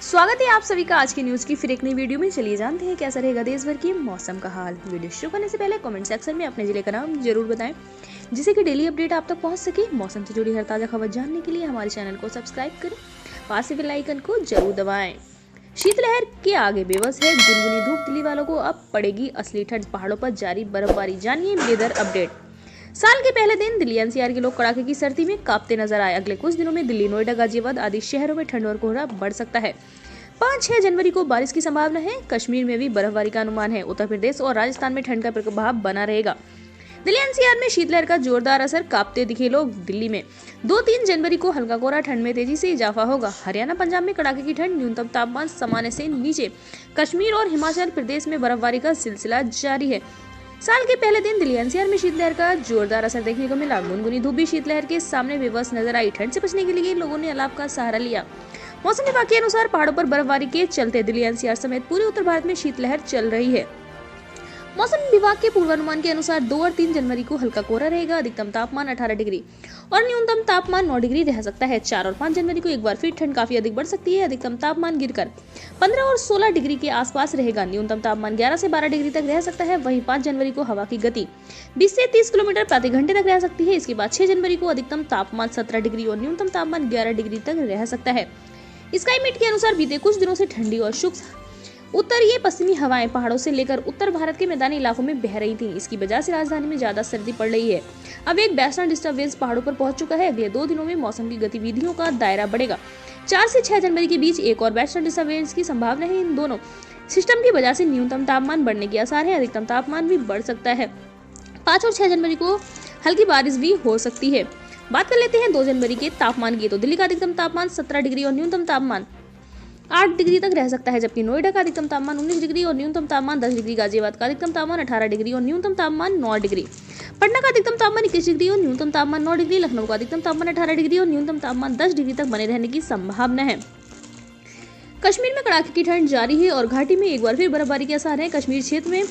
स्वागत है आप सभी का आज की न्यूज की फिर एक नई वीडियो में। चलिए जानते हैं कैसा रहेगा देश भर की मौसम का हाल। वीडियो शुरू करने से पहले कमेंट सेक्शन में अपने जिले का नाम जरूर बताएं, जिससे कि डेली अपडेट आप तक पहुंच सके। मौसम से जुड़ी हर ताजा खबर जानने के लिए हमारे चैनल को सब्सक्राइब करें, पास से बेल आइकन को जरूर दबाएं। शीतलहर के आगे बेबस है गुनगुनी धूप। दिल्ली वालों को अब पड़ेगी असली ठंड, पहाड़ों पर जारी बर्फबारी। जानिए वेदर अपडेट। साल के पहले दिन दिल्ली एनसीआर के लोग कड़ाके की सर्दी में कांपते नजर आए। अगले कुछ दिनों में दिल्ली, नोएडा, गाजियाबाद आदि शहरों में ठंड और कोहरा बढ़ सकता है। 5-6 जनवरी को बारिश की संभावना है। कश्मीर में भी बर्फबारी का अनुमान है। उत्तर प्रदेश और राजस्थान में ठंड का प्रभाव बना रहेगा। दिल्ली एनसीआर में शीतलहर का जोरदार असर, कांपते दिखे लोग। दिल्ली में 2-3 जनवरी को हल्का कोहरा, ठंड में तेजी से इजाफा होगा। हरियाणा, पंजाब में कड़ाके की ठंड, न्यूनतम तापमान सामान्य से नीचे। कश्मीर और हिमाचल प्रदेश में बर्फबारी का सिलसिला जारी है। साल के पहले दिन दिल्ली एनसीआर में शीतलहर का जोरदार असर देखने को मिला। गुनगुनी धूप भी शीतलहर के सामने बेबस नजर आई। ठंड से बचने के लिए लोगों ने अलाव का सहारा लिया। मौसम विभाग के अनुसार पहाड़ों पर बर्फबारी के चलते दिल्ली एनसीआर समेत पूरे उत्तर भारत में शीतलहर चल रही है। मौसम विभाग के पूर्वानुमान के अनुसार 2 और 3 जनवरी को हल्का कोहरा रहेगा। अधिकतम तापमान 18 डिग्री और न्यूनतम तापमान 9 डिग्री रह सकता है। 4 और 5 जनवरी को एक बार फिर ठंड काफी अधिक बढ़ सकती है। अधिकतम तापमान गिरकर 15 और 16 डिग्री के आसपास रहेगा। न्यूनतम तापमान 11 से 12 डिग्री तक रह सकता है। वहीं 5 जनवरी को हवा की गति 20 से 30 किलोमीटर प्रति घंटे तक रह सकती है। इसके बाद 6 जनवरी को अधिकतम तापमान 17 डिग्री और न्यूनतम तापमान 11 डिग्री तक रह सकता है। स्काईमेट के अनुसार बीते कुछ दिनों से ठंडी और शुष्क उत्तरीय पश्चिमी हवाएं पहाड़ों से लेकर उत्तर भारत के मैदानी इलाकों में बह रही थीं। इसकी वजह से राजधानी में ज्यादा सर्दी पड़ रही है। अब एक वेस्टर्न डिस्टर्बेंस पहाड़ों पर पहुंच चुका है। अगले 2 दिनों में मौसम की गतिविधियों का दायरा बढ़ेगा। 4 से 6 जनवरी के बीच एक और वेस्टर्न डिस्टर्बेंस की संभावना है। इन दोनों सिस्टम की वजह से न्यूनतम तापमान बढ़ने के आसार है। अधिकतम तापमान भी बढ़ सकता है। 5 और 6 जनवरी को हल्की बारिश भी हो सकती है। बात कर लेते हैं 2 जनवरी के तापमान की। तो दिल्ली का अधिकतम तापमान 17 डिग्री और न्यूनतम तापमान 8 डिग्री तक रह सकता है, जबकि नोएडा का अधिकतम तापमान 19 डिग्री और न्यूनतम तापमान 10 डिग्री, गाजियाबाद का अधिकतम तापमान 18 डिग्री और न्यूनतम तापमान 9 डिग्री, पटना का अधिकतम तापमान 21 डिग्री और न्यूनतम तापमान 9 डिग्री, लखनऊ का अधिकतम तापमान 18 डिग्री और न्यूनतम तापमान 10 डिग्री तक बने रहने की संभावना है। कश्मीर में कड़ाके की ठंड जारी है और घाटी में एक बार फिर बर्फबारी के आसार है। कश्मीर क्षेत्र में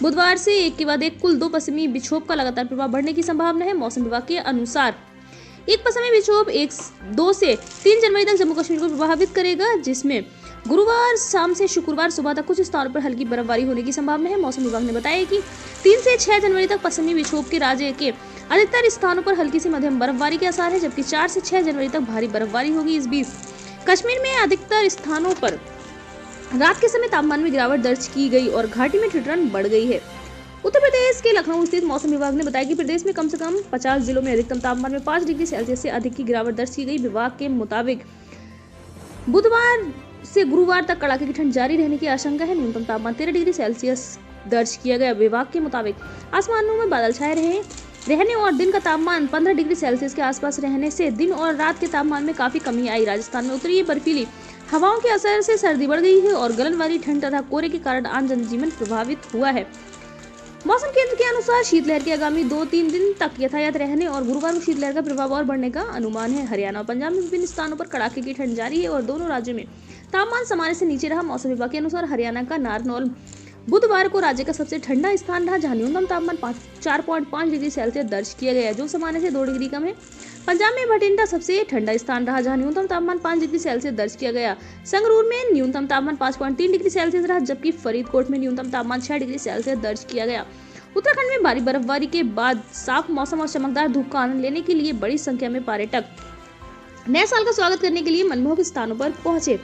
बुधवार से एक के बाद एक कुल 2 पश्चिमी विक्षोभ का लगातार प्रभाव बढ़ने की संभावना है। मौसम विभाग के अनुसार एक पश्चिमी विक्षोभ 2 से 3 जनवरी तक जम्मू कश्मीर को प्रभावित करेगा, जिसमें गुरुवार शाम से शुक्रवार सुबह तक कुछ स्थानों पर हल्की बर्फबारी होने की संभावना है। मौसम विभाग ने बताया कि 3 से 6 जनवरी तक पश्चिमी विक्षोभ के राज्य के अधिकतर स्थानों पर हल्की से मध्यम बर्फबारी के आसार है, जबकि 4 से 6 जनवरी तक भारी बर्फबारी होगी। इस बीच कश्मीर में अधिकतर स्थानों पर रात के समय तापमान में गिरावट दर्ज की गई और घाटी में ठिठुरन बढ़ गई है। उत्तर प्रदेश के लखनऊ स्थित मौसम विभाग ने बताया कि प्रदेश में कम से कम 50 जिलों में अधिकतम तापमान में 5 डिग्री सेल्सियस से अधिक की गिरावट दर्ज की गई। विभाग के मुताबिक बुधवार से गुरुवार तक कड़ाके की ठंड जारी रहने की आशंका है। न्यूनतम तापमान 13 डिग्री सेल्सियस दर्ज किया गया। विभाग के मुताबिक आसमानों में बादल छाए रहने और दिन का तापमान 15 डिग्री सेल्सियस के आसपास रहने से दिन और रात के तापमान में काफी कमी आई। राजस्थान में उत्तरी बर्फीली हवाओं के असर से सर्दी बढ़ गई है और गलन वाली ठंड तथा कोहरे के कारण आम जनजीवन प्रभावित हुआ है। मौसम केंद्र के अनुसार शीतलहर के आगामी 2-3 दिन तक यथायथ रहने और गुरुवार को शीतलहर का प्रभाव और बढ़ने का अनुमान है। हरियाणा और पंजाब में विभिन्न स्थानों पर कड़ाके की ठंड जारी है और दोनों राज्यों में तापमान सामान्य से नीचे रहा। मौसम विभाग के अनुसार हरियाणा का नारनौल बुधवार को राज्य का सबसे ठंडा स्थान रहा, जहां न्यूनतम तापमान 4.5 डिग्री सेल्सियस दर्ज किया गया, जो सामान्य से 2 डिग्री कम है। पंजाब में भटिंडा सबसे ठंडा स्थान रहा, जहां न्यूनतम तापमान 5 डिग्री सेल्सियस दर्ज किया गया। संगरूर में न्यूनतम तापमान 5.3 डिग्री सेल्सियस रहा, जबकि फरीदकोट में न्यूनतम तापमान 6 डिग्री सेल्सियस दर्ज किया गया। उत्तराखंड में भारी बर्फबारी के बाद साफ मौसम और चमकदार धूप का आनंद लेने के लिए बड़ी संख्या में पर्यटक नए साल का स्वागत करने के लिए मनमोहक स्थानों पर पहुंचे।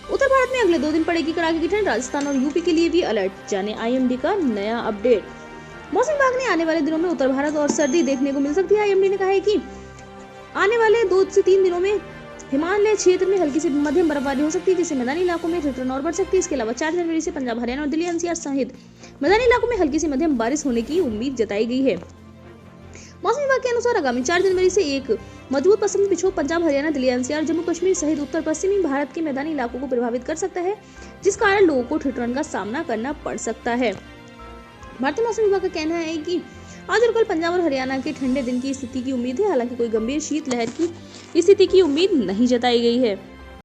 उत्तर भारत में अगले 2 दिन पड़ेगी कड़ाके की ठंड। राजस्थान और यूपी के लिए भी अलर्ट। जाने आईएमडी का नया अपडेट। मौसम विभाग ने आने वाले दिनों में उत्तर भारत और सर्दी देखने को मिल सकती है। आईएमडी ने कहा है कि आने वाले 2 से 3 दिनों में हिमालय क्षेत्र में हल्की से मध्यम बर्फबारी हो सकती है, जिससे मैदानी इलाकों में ठिठुरन और बढ़ सकती है। इसके अलावा 4 जनवरी से पंजाब, हरियाणा और दिल्ली एनसीआर सहित मैदानी इलाकों में हल्की से मध्यम बारिश होने की उम्मीद जताई गई है। मौसम विभाग के अनुसार आगामी 4 जनवरी से एक मजबूत पश्चिमी विक्षोभ पंजाब, हरियाणा, दिल्ली एनसीआर, जम्मू कश्मीर सहित उत्तर पश्चिमी भारत के मैदानी इलाकों को प्रभावित कर सकता है, जिस कारण लोगों को ठिठुरन का सामना करना पड़ सकता है। भारतीय मौसम विभाग का कहना है कि आज और कल पंजाब और हरियाणा के ठंडे दिन की स्थिति की उम्मीद है। हालांकि कोई गंभीर शीत लहर की स्थिति की उम्मीद नहीं जताई गई है।